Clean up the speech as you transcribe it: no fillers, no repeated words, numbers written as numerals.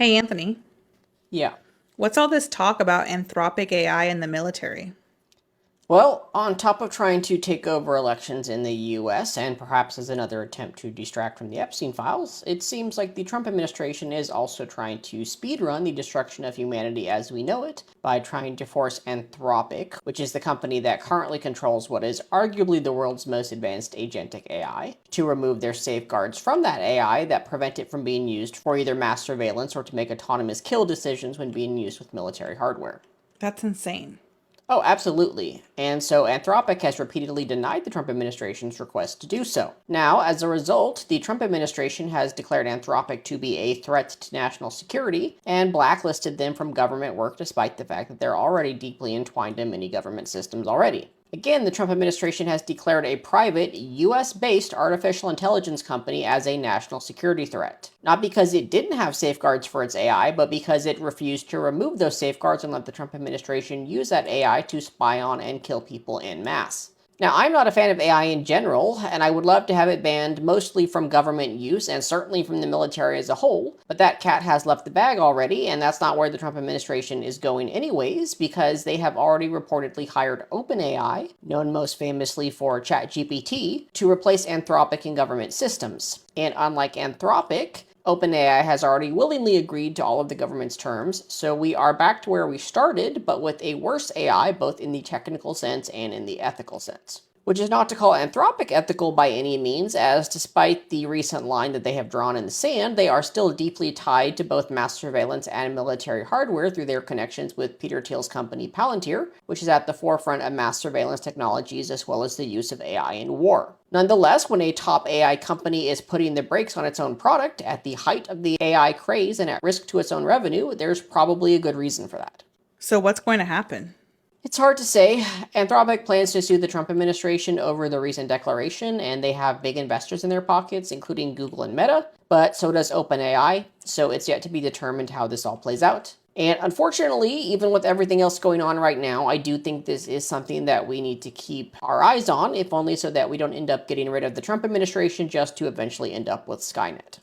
Hey Anthony, Yeah. what's all this talk about Anthropic AI in the military? Well, on top of trying to take over elections in the US, and perhaps as another attempt to distract from the Epstein files, it seems like the Trump administration is also trying to speedrun the destruction of humanity as we know it by trying to force Anthropic, which is the company that currently controls what is arguably the world's most advanced agentic AI, to remove their safeguards from that AI that prevent it from being used for either mass surveillance or to make autonomous kill decisions when being used with military hardware. That's insane. Oh, absolutely. And so Anthropic has repeatedly denied the Trump administration's request to do so. Now, as a result, the Trump administration has declared Anthropic to be a threat to national security and blacklisted them from government work despite the fact that they're already deeply entwined in many government systems already. Again, the Trump administration has declared a private, US based artificial intelligence company as a national security threat. Not because it didn't have safeguards for its AI, but because it refused to remove those safeguards and let the Trump administration use that AI to spy on and kill people en masse. Now, I'm not a fan of AI in general, and I would love to have it banned mostly from government use and certainly from the military as a whole, but that cat has left the bag already, and that's not where the Trump administration is going anyways, because they have already reportedly hired OpenAI, known most famously for ChatGPT, to replace Anthropic in government systems. And unlike Anthropic, OpenAI has already willingly agreed to all of the government's terms, so we are back to where we started, but with a worse AI, both in the technical sense and in the ethical sense. Which is not to call Anthropic ethical by any means, as despite the recent line that they have drawn in the sand, they are still deeply tied to both mass surveillance and military hardware through their connections with Peter Thiel's company Palantir, which is at the forefront of mass surveillance technologies as well as the use of AI in war. Nonetheless, when a top AI company is putting the brakes on its own product at the height of the AI craze and at risk to its own revenue, there's probably a good reason for that. So, what's going to happen? It's hard to say. Anthropic plans to sue the Trump administration over the recent declaration, and they have big investors in their pockets, including Google and Meta, but so does OpenAI, so it's yet to be determined how this all plays out. And unfortunately, even with everything else going on right now, I do think this is something that we need to keep our eyes on, if only so that we don't end up getting rid of the Trump administration just to eventually end up with Skynet.